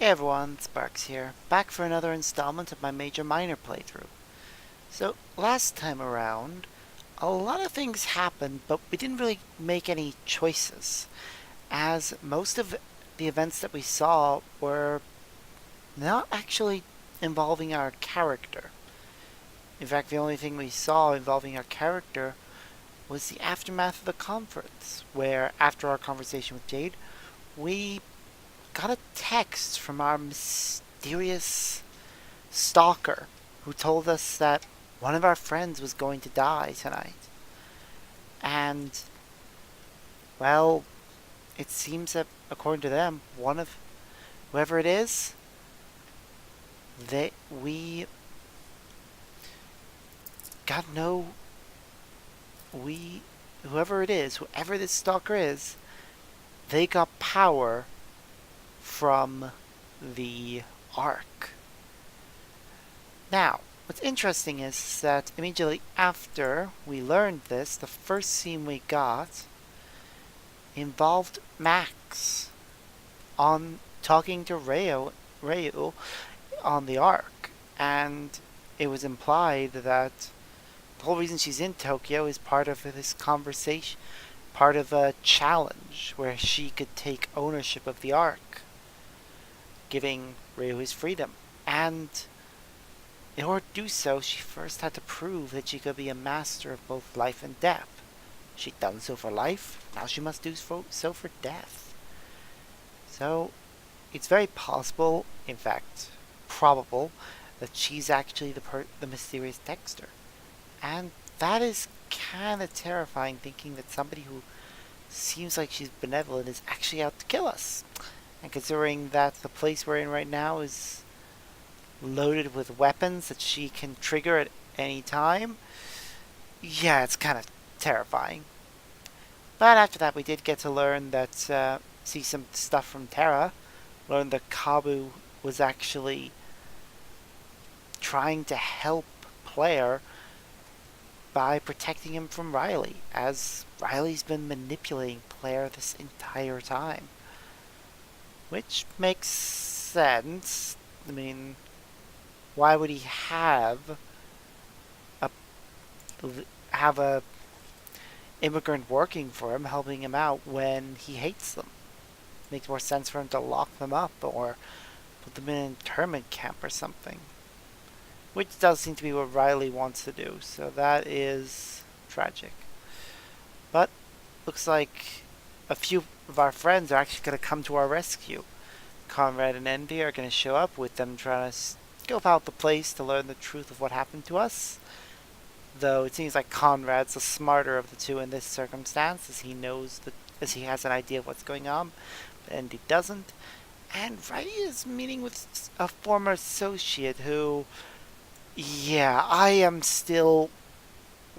Hey everyone, Sparks here, back for another installment of my Major Minor playthrough. So, last time around, a lot of things happened, but we didn't really make any choices, as most of the events that we saw were not actually involving our character. In fact, the only thing we saw involving our character was the aftermath of the conference, where, after our conversation with Jade, we got a text from our mysterious stalker who told us that one of our friends was going to die tonight. And, well, it seems that, according to them, one of whoever it is, we got no. Whoever it is, whoever this stalker is, they got power from the Ark. Now, what's interesting is that immediately after we learned this, the first scene we got involved Max on talking to Ryu on the Ark, and it was implied that the whole reason she's in Tokyo is part of this conversation, part of a challenge where she could take ownership of the Ark, giving Ryu his freedom. And in order to do so, she first had to prove that she could be a master of both life and death. She'd done so for life, now she must do so for death. So, it's very possible, in fact, probable, that she's actually the mysterious Dexter. And that is kind of terrifying, thinking that somebody who seems like she's benevolent is actually out to kill us. And considering that the place we're in right now is loaded with weapons that she can trigger at any time, yeah, it's kind of terrifying. But after that, we did get to learn that, see some stuff from Terra, learn that Kabu was actually trying to help Player by protecting him from Riley, as Riley's been manipulating Player this entire time. Which makes sense. I mean, why would he have a immigrant working for him, helping him out when he hates them? Makes more sense for him to lock them up or put them in an internment camp or something. Which does seem to be what Riley wants to do, so that is tragic. But looks like a few of our friends are actually going to come to our rescue. Conrad and Envy are going to show up with them, trying to scope out the place to learn the truth of what happened to us. Though it seems like Conrad's the smarter of the two in this circumstance, as he has an idea of what's going on, but Envy doesn't. And Riley is meeting with a former associate who, yeah, I am still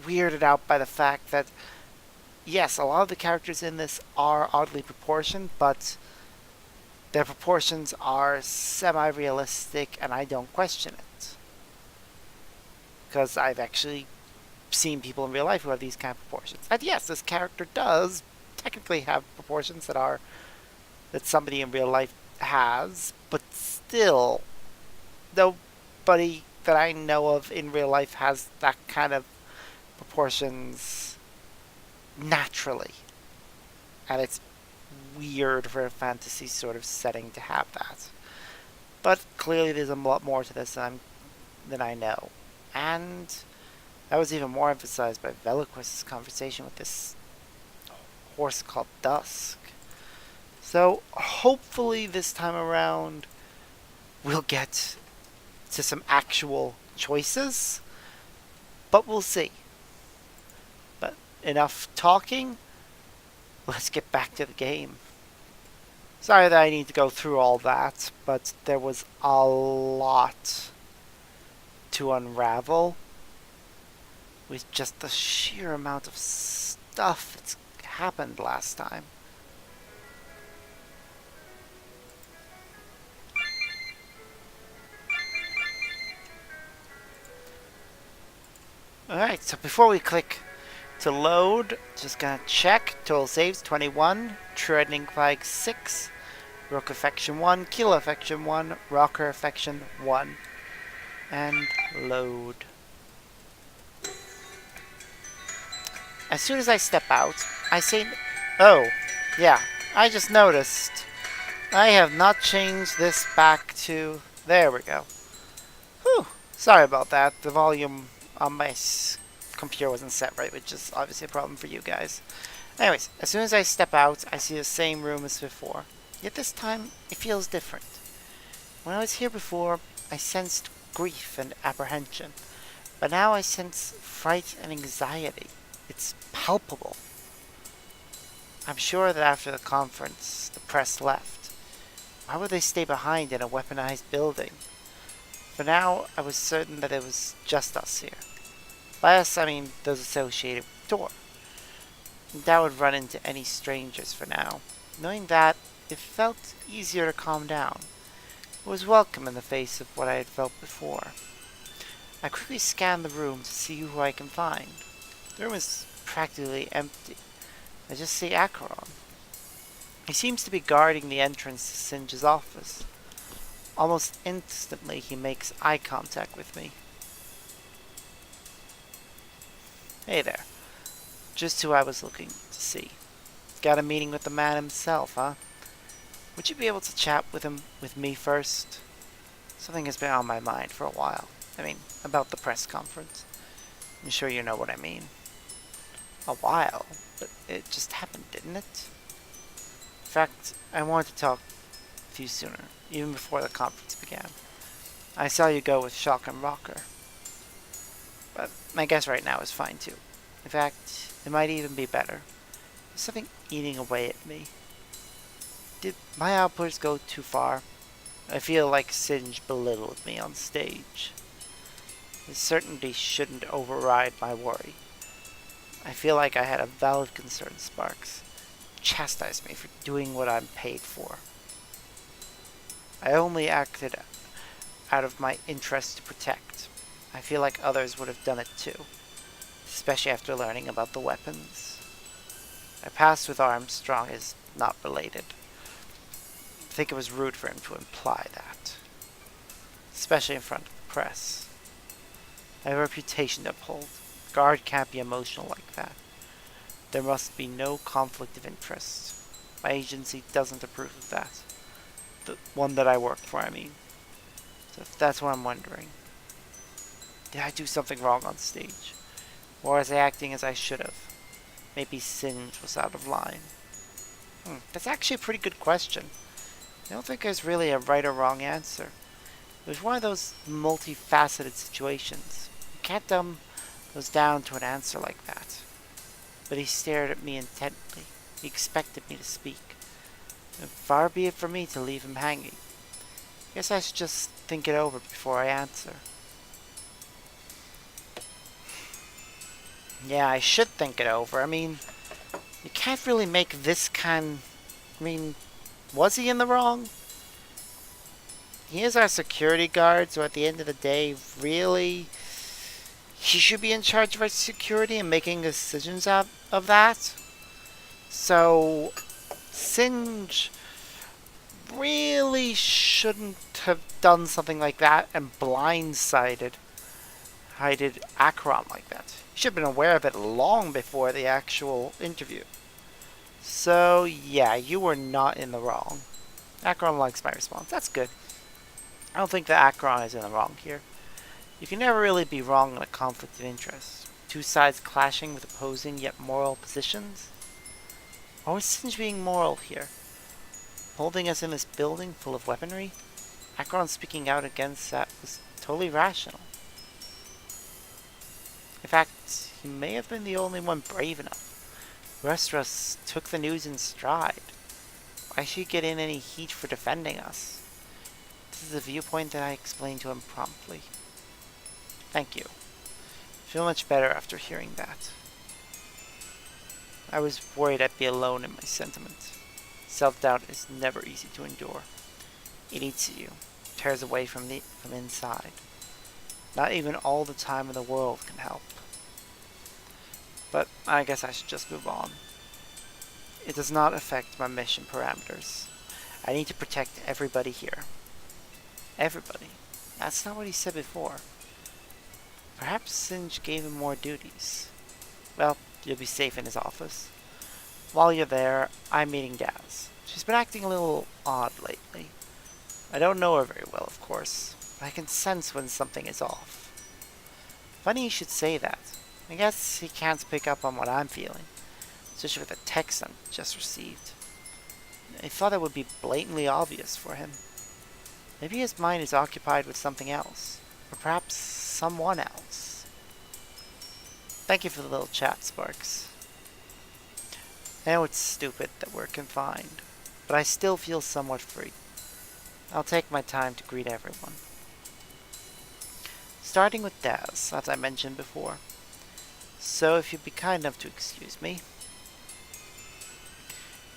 weirded out by the fact that, yes, a lot of the characters in this are oddly proportioned, but their proportions are semi-realistic, and I don't question it. Because I've actually seen people in real life who have these kind of proportions. And yes, this character does technically have proportions that somebody in real life has, but still, nobody that I know of in real life has that kind of proportions naturally. And it's weird for a fantasy sort of setting to have that. But clearly there's a lot more to this than I know. And that was even more emphasized by Veloquist's conversation with this horse called Dusk. So hopefully this time around we'll get to some actual choices, but we'll see. But enough talking, let's get back to the game. Sorry that I need to go through all that, but there was a lot to unravel with just the sheer amount of stuff that's happened last time. Alright, so before we click to load, just gonna check. Total saves 21, true ending flag 6, Rook affection 1, Kilo affection 1, Rocker affection 1. And load. As soon as I step out, I say, oh, yeah, I just noticed. I have not changed this back to, there we go. Whew, sorry about that. The volume on my computer wasn't set right, which is obviously a problem for you guys. Anyways, as soon as I step out, I see the same room as before. Yet this time, it feels different. When I was here before, I sensed grief and apprehension. But now I sense fright and anxiety. It's palpable. I'm sure that after the conference, the press left. Why would they stay behind in a weaponized building? For now, I was certain that it was just us here. By us, I mean those associated with the door. And I would run into any strangers for now. Knowing that, it felt easier to calm down. It was welcome in the face of what I had felt before. I quickly scanned the room to see who I can find. The room is practically empty. I just see Acheron. He seems to be guarding the entrance to Singe's office. Almost instantly, he makes eye contact with me. Hey there. Just who I was looking to see. Got a meeting with the man himself, huh? Would you be able to chat with me first? Something has been on my mind for a while. I mean, about the press conference. I'm sure you know what I mean. A while? But it just happened, didn't it? In fact, I wanted to talk with you sooner, even before the conference began. I saw you go with Shock and Rocker. But my guess right now is fine too. In fact, it might even be better. There's something eating away at me. Did my outbursts go too far? I feel like Singe belittled me on stage. His certainty shouldn't override my worry. I feel like I had a valid concern, Sparks. Chastise me for doing what I'm paid for. I only acted out of my interest to protect. I feel like others would have done it too, especially after learning about the weapons. My past with Armstrong is not related. I think it was rude for him to imply that, especially in front of the press. I have a reputation to uphold. Guard can't be emotional like that. There must be no conflict of interest. My agency doesn't approve of that. The one that I work for, I mean. So that's what I'm wondering. Did I do something wrong on stage? Or was I acting as I should have? Maybe Singe was out of line. That's actually a pretty good question. I don't think there's really a right or wrong answer. It was one of those multifaceted situations. You can't dumb those down to an answer like that. But he stared at me intently. He expected me to speak. And far be it from me to leave him hanging. Guess I should just think it over before I answer. Yeah, I should think it over. I mean, you can't really make this kind... I mean, was he in the wrong? He is our security guard, so at the end of the day, really, he should be in charge of our security and making decisions out of that. So, Singe really shouldn't have done something like that and blindsided Acheron like that. He should have been aware of it long before the actual interview. So, yeah, you were not in the wrong. Acheron likes my response. That's good. I don't think that Acheron is in the wrong here. You can never really be wrong in a conflict of interest. Two sides clashing with opposing yet moral positions? Or was Singe being moral here? Holding us in this building full of weaponry? Acheron speaking out against that was totally rational. In fact, he may have been the only one brave enough. The rest of us took the news in stride. Why should he get in any heat for defending us? This is a viewpoint that I explained to him promptly. Thank you. I feel much better after hearing that. I was worried I'd be alone in my sentiments. Self-doubt is never easy to endure. It eats at you, tears away from inside. Not even all the time in the world can help. But I guess I should just move on. It does not affect my mission parameters. I need to protect everybody here. Everybody. That's not what he said before. Perhaps Singe gave him more duties. Well, you'll be safe in his office. While you're there, I'm meeting Daz. She's been acting a little odd lately. I don't know her very well, of course, but I can sense when something is off. Funny you should say that. I guess he can't pick up on what I'm feeling, especially with the text I just received. I thought it would be blatantly obvious for him. Maybe his mind is occupied with something else, or perhaps someone else. Thank you for the little chat, Sparks. I know it's stupid that we're confined, but I still feel somewhat free. I'll take my time to greet everyone. Starting with Daz, as I mentioned before. So if you'd be kind enough to excuse me.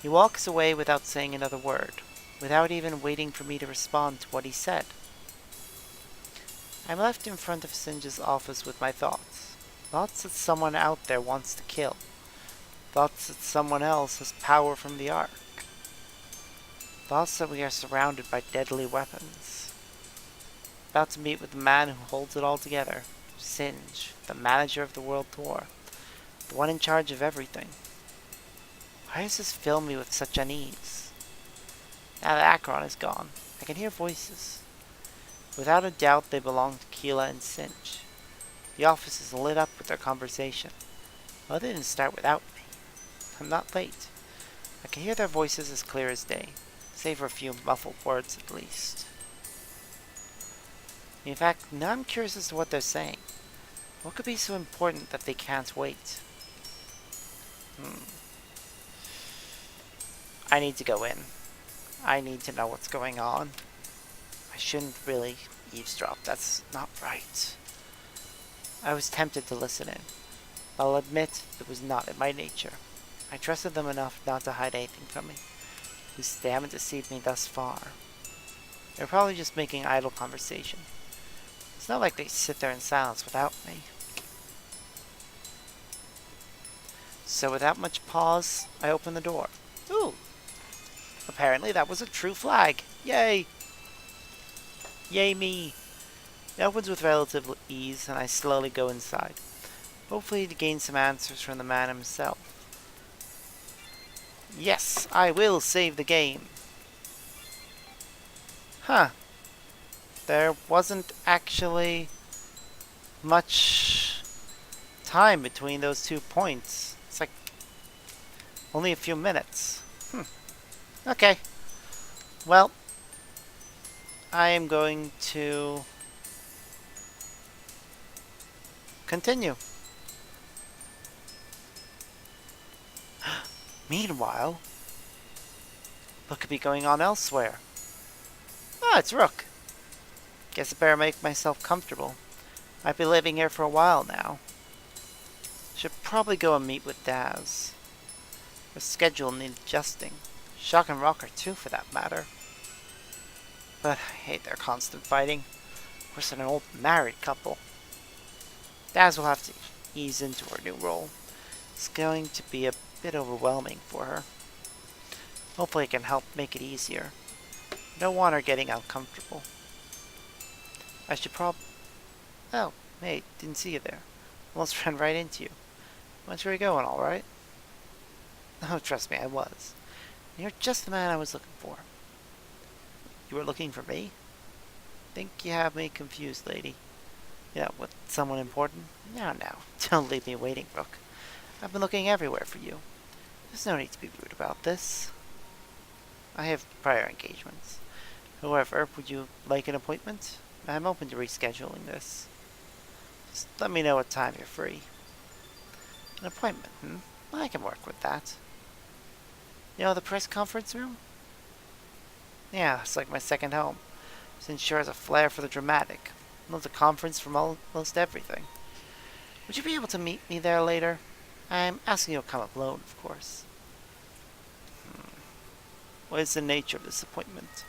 He walks away without saying another word, without even waiting for me to respond to what he said. I'm left in front of Singe's office with my thoughts. Thoughts that someone out there wants to kill. Thoughts that someone else has power from the Ark. Thoughts that we are surrounded by deadly weapons. About to meet with the man who holds it all together. Singe, the manager of the World Tour. The one in charge of everything. Why does this fill me with such unease? Now that Acheron is gone, I can hear voices. Without a doubt they belong to Keela and Singe. The office is lit up with their conversation. Well, they didn't start without me. I'm not late. I can hear their voices as clear as day, save for a few muffled words at least. In fact, now I'm curious as to what they're saying. What could be so important that they can't wait? I need to go in. I need to know what's going on. I shouldn't really eavesdrop. That's not right. I was tempted to listen in. I'll admit it was not in my nature. I trusted them enough not to hide anything from me. At least they haven't deceived me thus far. They're probably just making idle conversation. It's not like they sit there in silence without me. So without much pause, I open the door. Ooh! Apparently that was a true flag. Yay! Yay me! It opens with relative ease, and I slowly go inside. Hopefully to gain some answers from the man himself. Yes, I will save the game. Huh. There wasn't actually much time between those 2 points. It's like only a few minutes. Okay. Well, I am going to continue. Meanwhile, what could be going on elsewhere? Ah, it's Rook. Guess I better make myself comfortable. I've been living here for a while now. Should probably go and meet with Daz. Her schedule needs adjusting. Shock and Rocker too, for that matter. But I hate their constant fighting. Worse than an old married couple. Daz will have to ease into her new role. It's going to be a bit overwhelming for her. Hopefully it can help make it easier. I don't want her getting uncomfortable. I should Oh, hey, didn't see you there. Almost ran right into you. Where were you going, alright? Oh, trust me, I was. You're just the man I was looking for. You were looking for me? Think you have me confused, lady. Yeah, with someone important? No, don't leave me waiting, Rook. I've been looking everywhere for you. There's no need to be rude about this. I have prior engagements. However, would you like an appointment? I'm open to rescheduling this. Just let me know what time you're free. An appointment, I can work with that. You know the press conference room? Yeah, it's like my second home. Since sure has a flair for the dramatic. Loves a conference from almost everything. Would you be able to meet me there later? I'm asking you to come alone, of course. What is the nature of this appointment?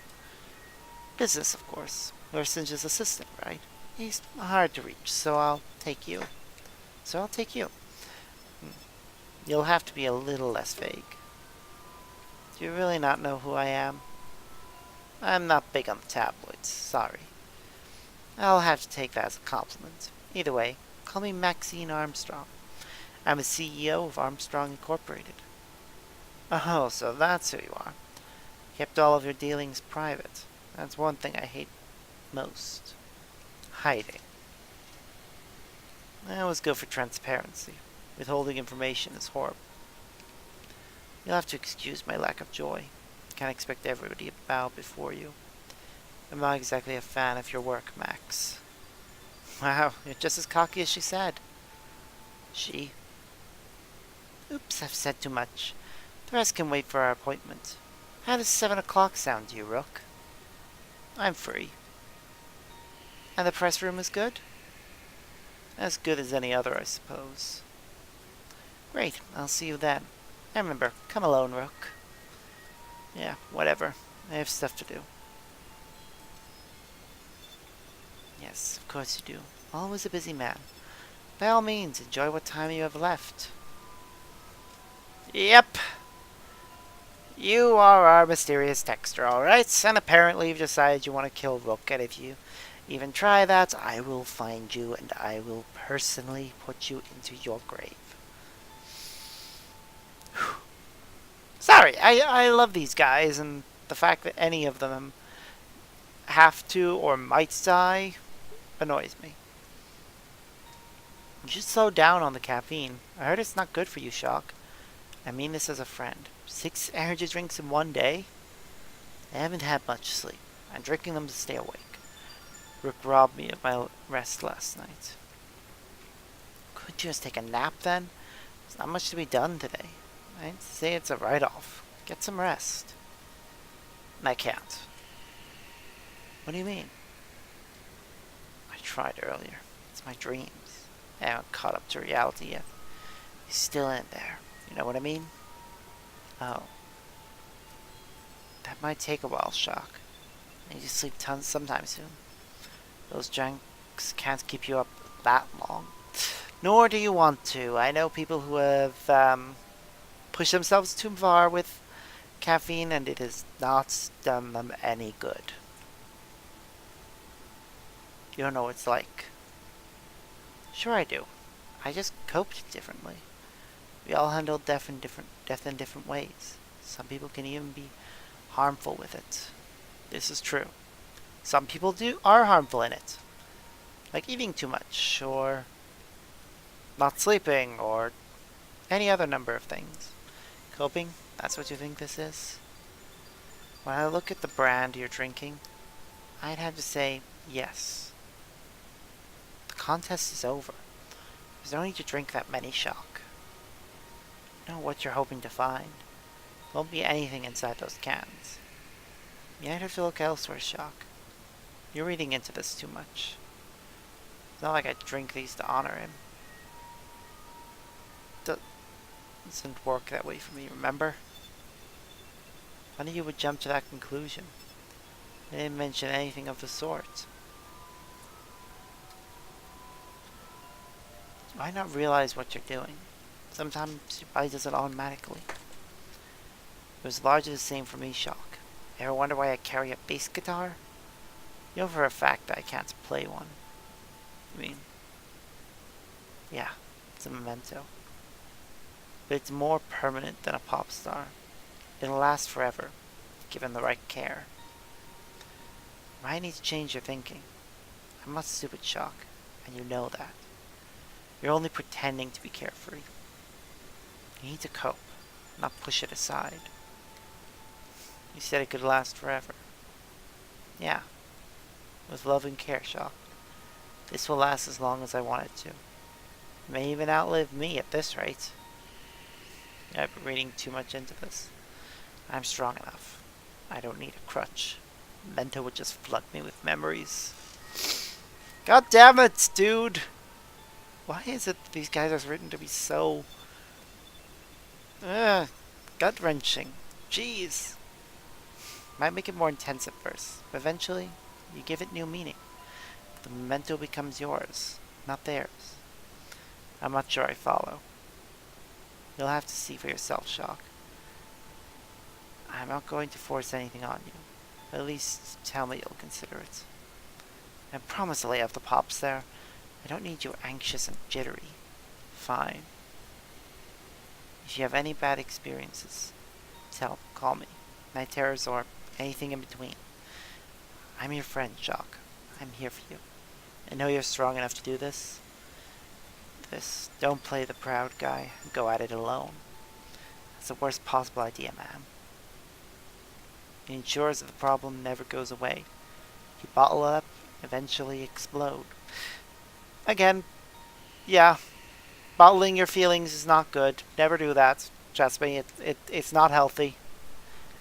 Business, of course. You're Singe's assistant, right? He's hard to reach, so I'll take you. You'll have to be a little less vague. Do you really not know who I am? I'm not big on the tabloids, sorry. I'll have to take that as a compliment. Either way, call me Maxine Armstrong. I'm the CEO of Armstrong Incorporated. Oh, so that's who you are. Kept all of your dealings private. That's one thing I hate most. Hiding. I always go for transparency. Withholding information is horrible. You'll have to excuse my lack of joy. Can't expect everybody to bow before you. I'm not exactly a fan of your work, Max. Wow, you're just as cocky as she said. She? Oops, I've said too much. The rest can wait for our appointment. How does 7 o'clock sound to you, Rook? I'm free. And the press room is good? As good as any other, I suppose. Great, I'll see you then. And remember, come alone, Rook. Yeah, whatever. I have stuff to do. Yes, of course you do. Always a busy man. By all means, enjoy what time you have left. Yep. You are our mysterious texter, alright? And apparently you've decided you want to kill Rook, and if you even try that, I will find you and I will personally put you into your grave. Sorry, I love these guys, and the fact that any of them have to or might die annoys me. You should slow down on the caffeine. I heard it's not good for you, Shock. I mean this as a friend. 6 energy drinks in one day? I haven't had much sleep. I'm drinking them to stay awake. Rook robbed me of my rest last night. Couldn't you just take a nap then? There's not much to be done today. I'd say it's a write-off. Get some rest. I can't. What do you mean? I tried earlier. It's my dreams. I haven't caught up to reality yet. He's still in there. You know what I mean? Oh. That might take a while, Shock. I need to sleep tons sometime soon. Those junks can't keep you up that long. Nor do you want to. I know people who have pushed themselves too far with caffeine, and it has not done them any good. You don't know what it's like. Sure I do. I just coped differently. We all handle death in different ways. Some people can even be harmful with it. This is true. Some people are harmful in it. Like eating too much, or not sleeping, or any other number of things. Coping? That's what you think this is? When I look at the brand you're drinking, I'd have to say yes. The contest is over. There's no need to drink that many, Shock. You know what you're hoping to find. Won't be anything inside those cans. You might have to look elsewhere, Shock. You're reading into this too much. It's not like I drink these to honor him. Doesn't work that way for me, remember? Funny you would jump to that conclusion. I didn't mention anything of the sort. Why not realize what you're doing? Sometimes your body does it automatically. It was largely the same for me, Shock. Ever wonder why I carry a bass guitar? You know for a fact that I can't play one. I mean, yeah, it's a memento. But it's more permanent than a pop star. It'll last forever, given the right care. You might need to change your thinking. I'm not stupid, Shock, and you know that. You're only pretending to be carefree. You need to cope, not push it aside. You said it could last forever. Yeah, with love and care, Shock. This will last as long as I want it to. It may even outlive me at this rate. I've been reading too much into this. I'm strong enough. I don't need a crutch. Mento would just flood me with memories. God damn it, dude! Why is it these guys are written to be so gut-wrenching? Jeez. Might make it more intense at first, but eventually you give it new meaning. The memento becomes yours, not theirs. I'm not sure I follow. You'll have to see for yourself, Shock. I'm not going to force anything on you. At least tell me you'll consider it. And promise to lay off the pops there. I don't need you anxious and jittery. Fine. If you have any bad experiences, call me. Night terrors or anything in between. I'm your friend, Jacques. I'm here for you. I know you're strong enough to do this. Don't play the proud guy and go at it alone. That's the worst possible idea, ma'am. It ensures that the problem never goes away. You bottle it up, eventually explode. Again, yeah, bottling your feelings is not good. Never do that. Trust me, it's not healthy.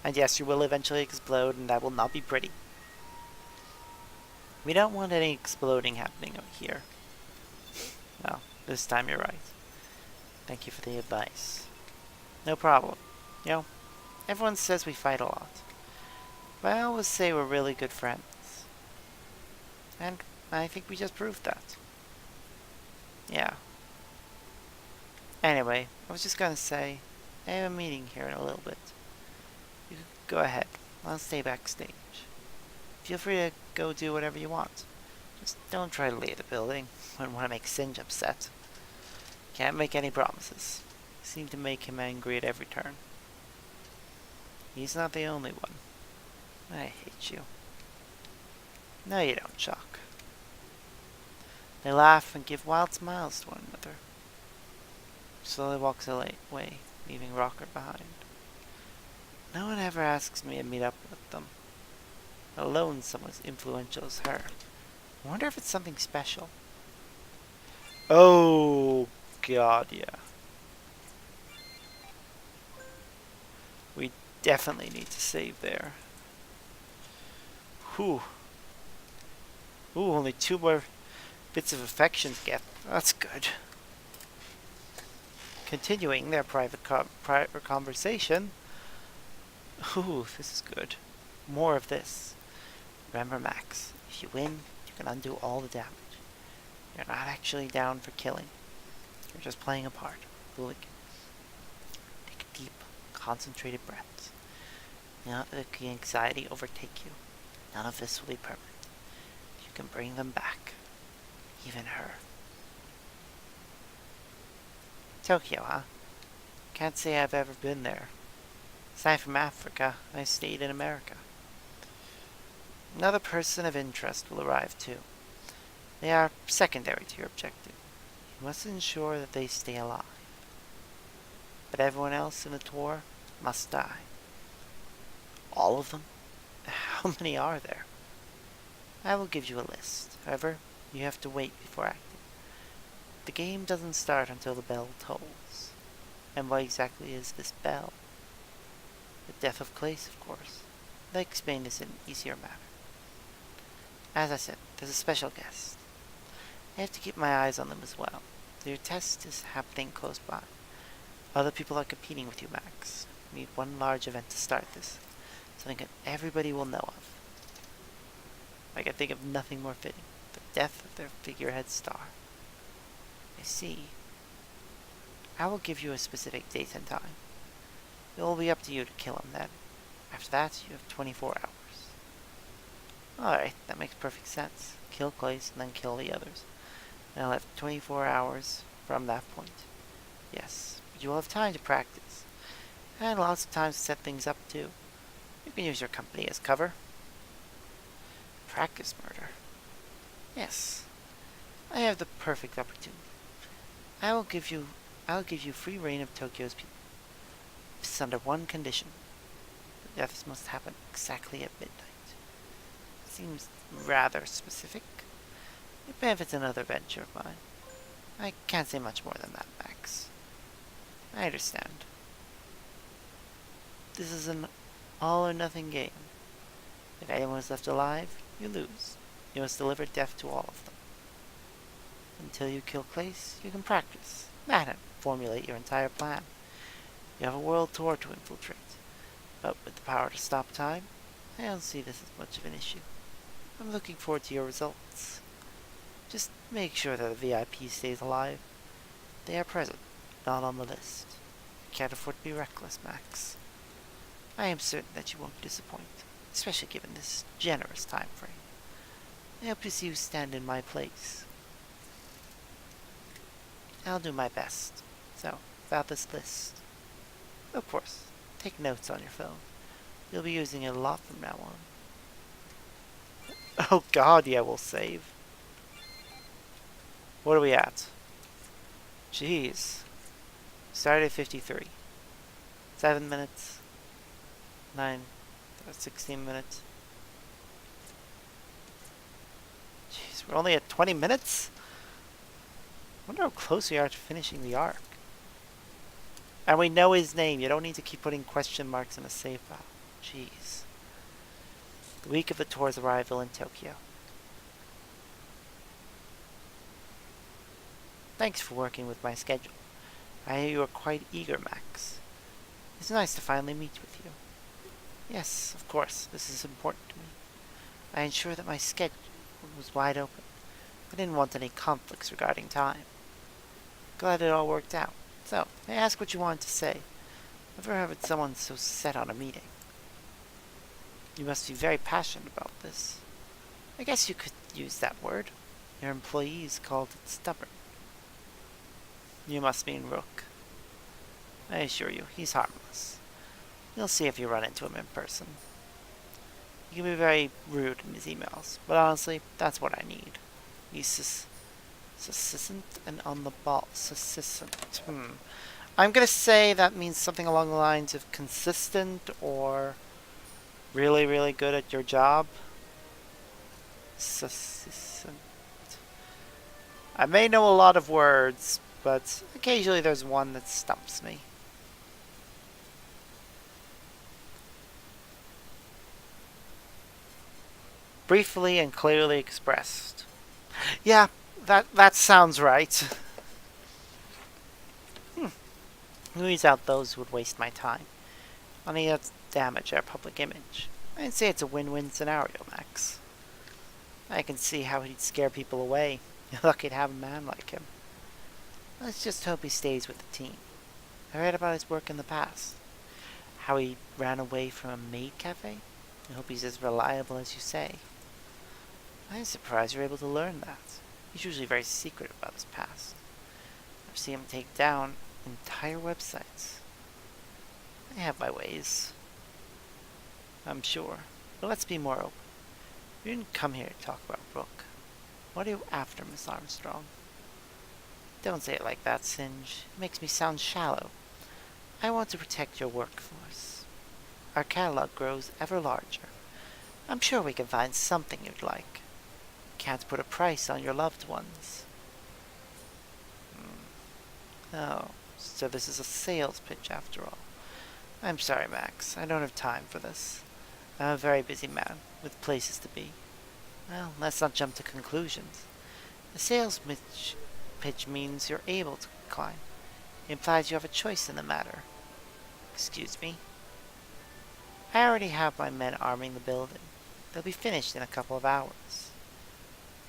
And yes, you will eventually explode, and that will not be pretty. We don't want any exploding happening over here. Well, this time you're right. Thank you for the advice. No problem. You know, everyone says we fight a lot. But I always say we're really good friends. And I think we just proved that. Yeah. Anyway, I was just gonna say, I have a meeting here in a little bit. You can go ahead. I'll stay backstage. Feel free to go do whatever you want. Just don't try to leave the building. Wouldn't want to make Singe upset. Can't make any promises. Seem to make him angry at every turn. He's not the only one. I hate you. No, you don't, Chuck. They laugh and give wild smiles to one another. Slowly walks away, leaving Rocker behind. No one ever asks me to meet up with them, let alone someone as influential as her. I wonder if it's something special. Oh, God, yeah. We definitely need to save there. Whew. Ooh, only 2 more bits of affection to get. That's good. Continuing their private conversation. Ooh, this is good. More of this. Remember, Max, if you win, you can undo all the damage. You're not actually down for killing. You're just playing a part. Hooligan. Take a deep, concentrated breath. Not let the anxiety overtake you. None of this will be permanent. You can bring them back. Even her. Tokyo, huh? Can't say I've ever been there. Aside from Africa, I stayed in America. Another person of interest will arrive too. They are secondary to your objective. You must ensure that they stay alive. But everyone else in the tour must die. All of them? How many are there? I will give you a list. However, you have to wait before acting. The game doesn't start until the bell tolls. And what exactly is this bell? The death of Clace, of course. I'll explain this in an easier manner. As I said, there's a special guest. I have to keep my eyes on them as well. Your test is happening close by. Other people are competing with you, Max. We need one large event to start this. Something that everybody will know of. I can think of nothing more fitting. The death of their figurehead star. I see. I will give you a specific date and time. It will be up to you to kill him then. After that, you have 24 hours. Alright, that makes perfect sense. Kill Clace and then kill the others. And I'll have 24 hours from that point. Yes, but you will have time to practice. And lots of time to set things up too. You can use your company as cover. Practice murder. Yes. I have the perfect opportunity. I'll give you free reign of Tokyo's people. This is under one condition. The deaths must happen exactly at midnight. Seems rather specific. It benefits another venture of mine. I can't say much more than that, Max. I understand. This is an all-or-nothing game. If anyone is left alive, you lose. You must deliver death to all of them. Until you kill Clace, you can practice, and formulate your entire plan. You have a world tour to infiltrate. But with the power to stop time, I don't see this as much of an issue. I'm looking forward to your results. Just make sure that the VIP stays alive. They are present, not on the list. You can't afford to be reckless, Max. I am certain that you won't disappoint. especially given this generous time frame. I hope to see you stand in my place. I'll do my best. So, about this list. Of course, take notes on your phone. You'll be using it a lot from now on. Oh god, yeah, we'll save. What are we at? Jeez. Started at 53. 7 minutes. 9. 16 minutes. Jeez, we're only at 20 minutes? I wonder how close we are to finishing the arc. And we know his name. You don't need to keep putting question marks in a save file. Jeez. The week of the tour's arrival in Tokyo. Thanks for working with my schedule. I hear you are quite eager, Max. It's nice to finally meet with you. Yes, of course, this is important to me. I ensured that my schedule was wide open. I didn't want any conflicts regarding time. Glad it all worked out. So, may I ask what you wanted to say? I've never heard someone so set on a meeting. You must be very passionate about this. I guess you could use that word. Your employees called it stubborn. You must mean Rook. I assure you, he's harmless. You'll see if you run into him in person. He can be very rude in his emails, but honestly, that's what I need. He's succinct and on the ball. Succinct. I'm gonna say that means something along the lines of consistent or really, really good at your job. Succinct. I may know a lot of words, but occasionally there's one that stumps me. Briefly and clearly expressed. Yeah, that sounds right. Weeds out those who would waste my time. Only that's damage our public image. I'd say it's a win-win scenario, Max. I can see how he'd scare people away. You're lucky to have a man like him. Let's just hope he stays with the team. I read about his work in the past. How he ran away from a maid cafe. I hope he's as reliable as you say. I'm surprised you're able to learn that. He's usually very secret about his past. I've seen him take down entire websites. I have my ways. I'm sure. But let's be more open. You didn't come here to talk about Brooke. What are you after, Miss Armstrong? Don't say it like that, Singe. It makes me sound shallow. I want to protect your workforce. Our catalog grows ever larger. I'm sure we can find something you'd like. Can't put a price on your loved ones. Oh, so this is a sales pitch after all. I'm sorry, Max. I don't have time for this. I'm a very busy man, with places to be. Well, let's not jump to conclusions. A sales pitch means you're able to decline. It implies you have a choice in the matter. Excuse me? I already have my men arming the building. They'll be finished in a couple of hours.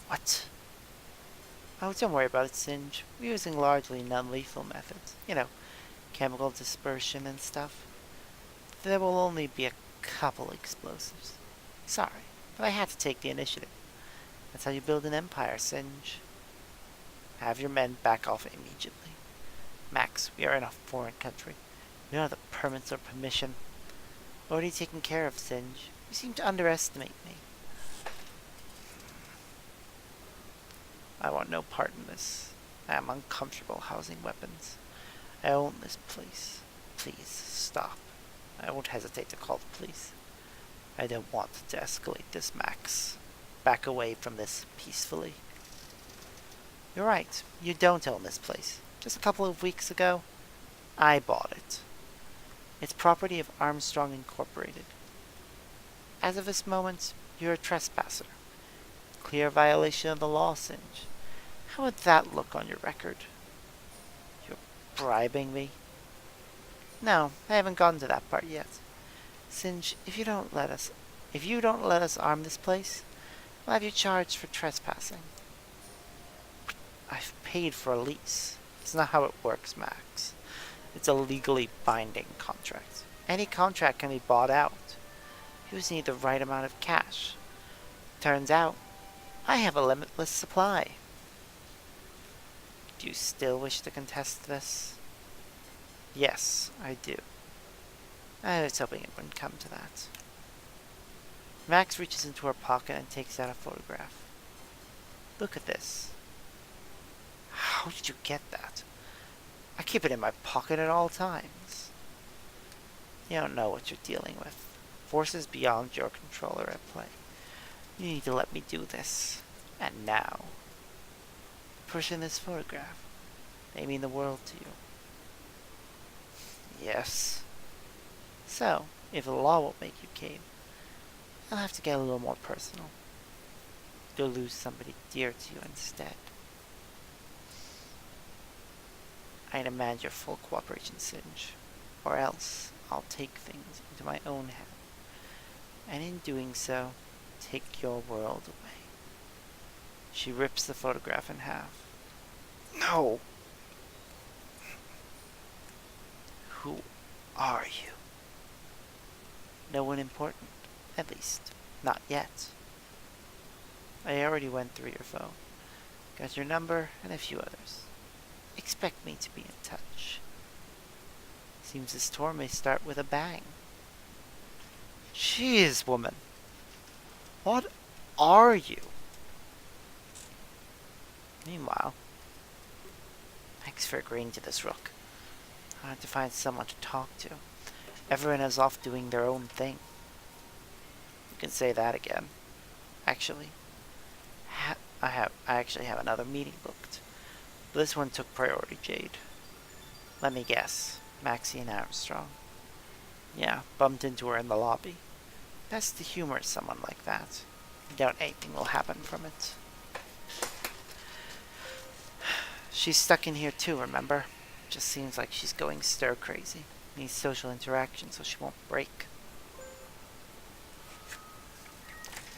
What? Oh, don't worry about it, Singe. We're using largely non-lethal methods. You know, chemical dispersion and stuff. There will only be a couple explosives. Sorry, but I had to take the initiative. That's how you build an empire, Singe. Have your men back off immediately. Max, we are in a foreign country. We don't have the permits or permission. Already taken care of, Singe. You seem to underestimate me. I want no part in this. I am uncomfortable housing weapons. I own this place. Please, stop. I won't hesitate to call the police. I don't want to escalate this, Max. Back away from this peacefully. You're right. You don't own this place. Just a couple of weeks ago, I bought it. It's property of Armstrong Incorporated. As of this moment, you're a trespasser. Clear violation of the law, Singe. How would that look on your record? You're bribing me? No, I haven't gotten to that part yet. Singe, if you don't let us arm this place, I'll have you charged for trespassing. I've paid for a lease. It's not how it works, Max. It's a legally binding contract. Any contract can be bought out. You just need the right amount of cash. Turns out, I have a limitless supply. Do you still wish to contest this? Yes, I do. I was hoping it wouldn't come to that. Max reaches into her pocket and takes out a photograph. Look at this. How did you get that? I keep it in my pocket at all times. You don't know what you're dealing with. Forces beyond your control are at play. You need to let me do this. And now. Pushing this photograph. They mean the world to you. Yes. So, if the law won't make you cave, I'll have to get a little more personal. You'll lose somebody dear to you instead. I demand your full cooperation, Singe, or else I'll take things into my own hand, and in doing so, take your world away. She rips the photograph in half. No! Who are you? No one important. At least, not yet. I already went through your phone. Got your number and a few others. Expect me to be in touch. Seems this tour may start with a bang. Jeez, woman. What are you? Meanwhile, thanks for agreeing to this, Rook. I had to find someone to talk to. Everyone is off doing their own thing. You can say that again. Actually, I actually have another meeting booked. But this one took priority, Jade. Let me guess. Maxie and Armstrong. Yeah, bumped into her in the lobby. Best to humor someone like that. I doubt anything will happen from it. She's stuck in here too, remember? Just seems like she's going stir crazy. Needs social interaction so she won't break.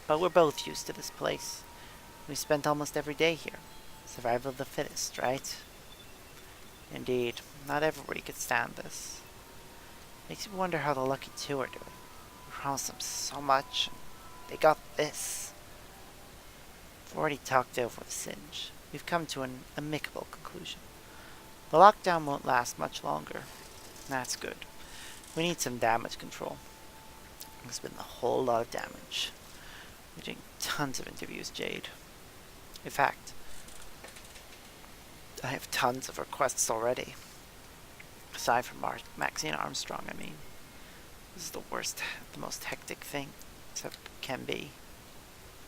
But we're both used to this place. We spent almost every day here. Survival of the fittest, right? Indeed, not everybody could stand this. Makes me wonder how the lucky two are doing. We promised them so much, and they got this. We've already talked over the Singe. We've come to an amicable conclusion. The lockdown won't last much longer. That's good. We need some damage control. There's been a whole lot of damage. We're doing tons of interviews, Jade. In fact, I have tons of requests already. Aside from Maxie and Armstrong, I mean. This is the worst, the most hectic thing except can be.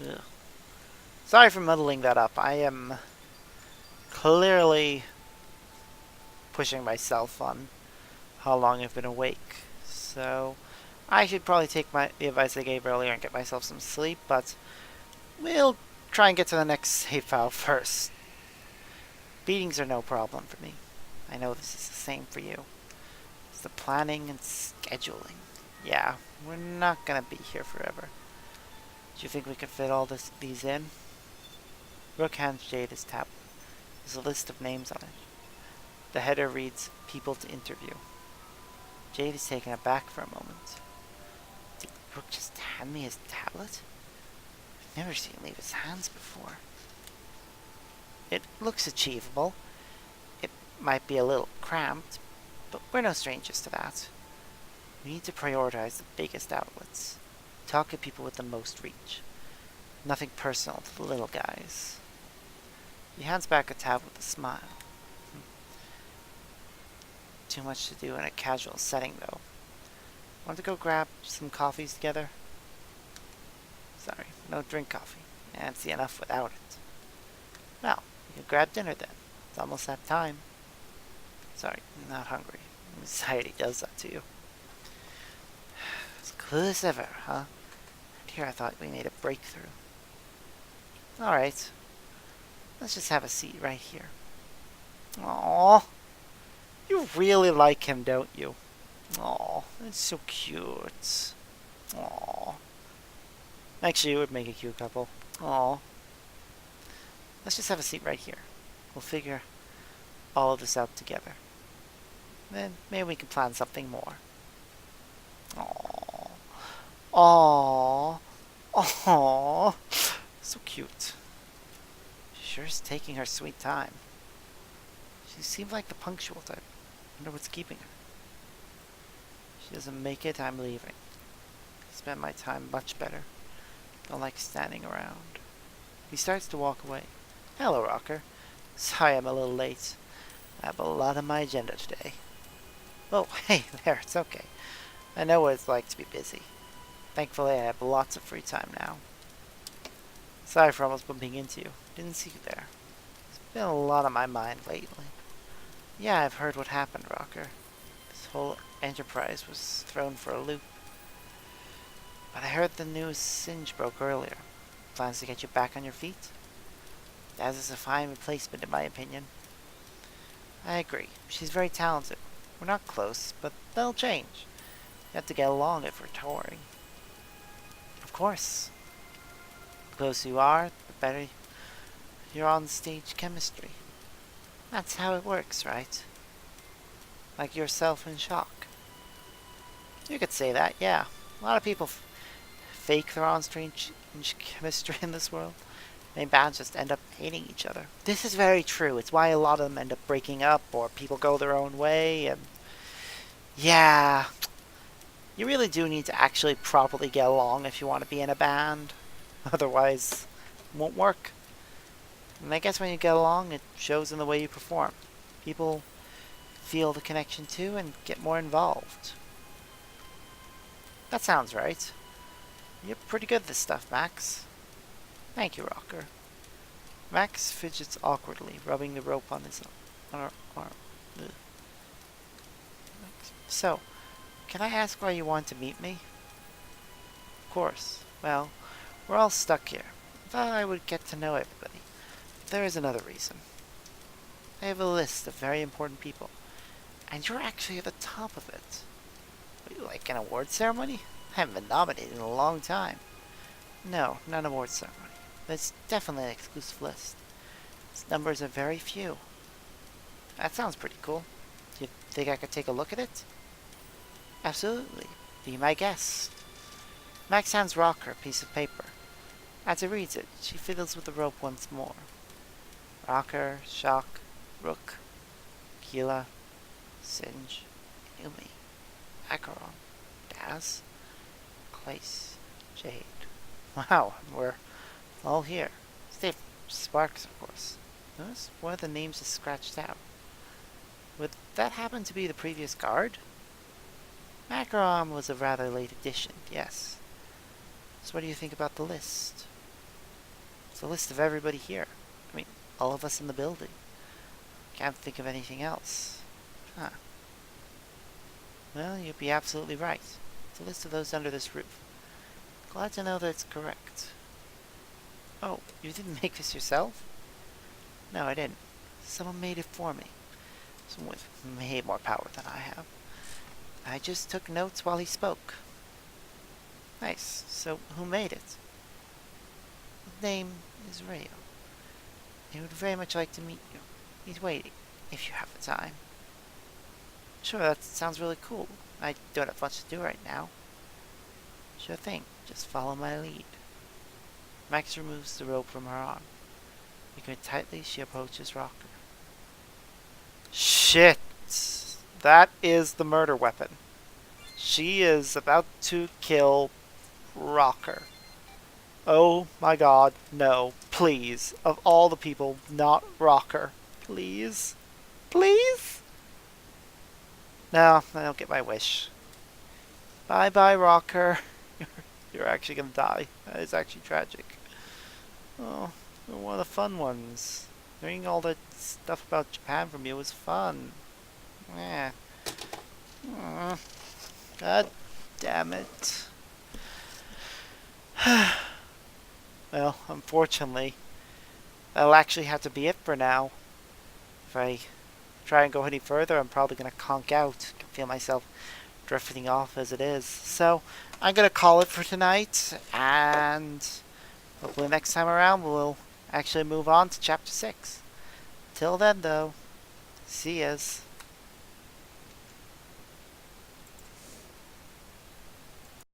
Ugh. Sorry for muddling that up. I am clearly pushing myself on how long I've been awake. So I should probably take the advice I gave earlier and get myself some sleep, but we'll try and get to the next save file first. Beatings are no problem for me. I know this is the same for you. It's the planning and scheduling. Yeah, we're not gonna be here forever. Do you think we could fit all these in? Rook hands Jade his tablet. There's a list of names on it. The header reads, "People to interview." Jade is taken aback for a moment. Did Rook just hand me his tablet? I've never seen him leave his hands before. It looks achievable. It might be a little cramped, but we're no strangers to that. We need to prioritize the biggest outlets. Talk to people with the most reach. Nothing personal to the little guys. He hands back a tab with a smile. Too much to do in a casual setting, though. Want to go grab some coffees together? Sorry, no drink coffee. Fancy enough without it. Well, we can grab dinner then. It's almost that time. Sorry, I'm not hungry. Anxiety does that to you. As clueless as ever, huh? And here I thought we made a breakthrough. Alright. Let's just have a seat right here. Aww. You really like him, don't you? Aww, that's so cute. Aww. Actually, it would make a cute couple. Aww. Let's just have a seat right here. We'll figure all of this out together. Then maybe we can plan something more. Aww. Aww. Aww. So cute. She sure is taking her sweet time. She seemed like the punctual type. Wonder what's keeping her. She doesn't make it, I'm leaving. Spend my time much better. Don't like standing around. He starts to walk away. Hello, Rocker. Sorry I'm a little late. I have a lot on my agenda today. Oh, hey there, it's okay. I know what it's like to be busy. Thankfully, I have lots of free time now. Sorry for almost bumping into you. Didn't see you there. There's been a lot on my mind lately. Yeah, I've heard what happened, Rocker. This whole enterprise was thrown for a loop. But I heard the news Singe broke earlier. Plans to get you back on your feet? That is a fine replacement in my opinion. I agree. She's very talented. We're not close, but that'll change. You have to get along if we're touring. Of course. The closer you are, the better your on-stage chemistry. That's how it works, right? Like yourself in Shock. You could say that, yeah. A lot of people fake their on-stage chemistry in this world. Main bands just end up hating each other. This is very true. It's why a lot of them end up breaking up, or people go their own way, and yeah, you really do need to actually properly get along if you want to be in a band. Otherwise, it won't work. And I guess when you get along, it shows in the way you perform. People feel the connection too and get more involved. That sounds right. You're pretty good at this stuff, Max. Thank you, Rocker. Max fidgets awkwardly, rubbing the rope on his arm. Ugh. So, can I ask why you want to meet me? Of course. Well, we're all stuck here. I thought I would get to know everybody. But there is another reason. I have a list of very important people, and you're actually at the top of it. Are you like an award ceremony? I haven't been nominated in a long time. No, not an award ceremony. But it's definitely an exclusive list. Its numbers are very few. That sounds pretty cool. Do you think I could take a look at it? Absolutely. Be my guest. Max hands Rocker a piece of paper. As he reads it, she fiddles with the rope once more. Rocker, Shock, Rook, Keela, Singe, Yumi, Acheron, Daz, Clace, Jade. Wow, we're all here. Stay Sparks, of course. Notice one of the names is scratched out. Would that happen to be the previous guard? Acheron was a rather late addition, yes. So what do you think about the list? It's a list of everybody here. I mean, all of us in the building. Can't think of anything else. Huh. Well, you'd be absolutely right. It's a list of those under this roof. Glad to know that it's correct. Oh, you didn't make this yourself? No, I didn't. Someone made it for me. Someone with way more power than I have. I just took notes while he spoke. Nice. So, who made it? His name is Rayo. He would very much like to meet you. He's waiting, if you have the time. Sure, that sounds really cool. I don't have much to do right now. Sure thing. Just follow my lead. Max removes the rope from her arm. Making it tightly, she approaches Rocker. Shit! That is the murder weapon. She is about to kill Rocker. Oh my god, no. Please. Of all the people, not Rocker. Please? Please? No, I don't get my wish. Bye-bye, Rocker. You're actually gonna die. That is actually tragic. Oh, one of the fun ones. Hearing all that stuff about Japan from you was fun. Yeah. God damn it. Well, unfortunately, that'll actually have to be it for now. If I try and go any further, I'm probably going to conk out. I can feel myself drifting off as it is. So, I'm going to call it for tonight, and hopefully next time around we'll actually move on to Chapter 6. Till then, though, see yas.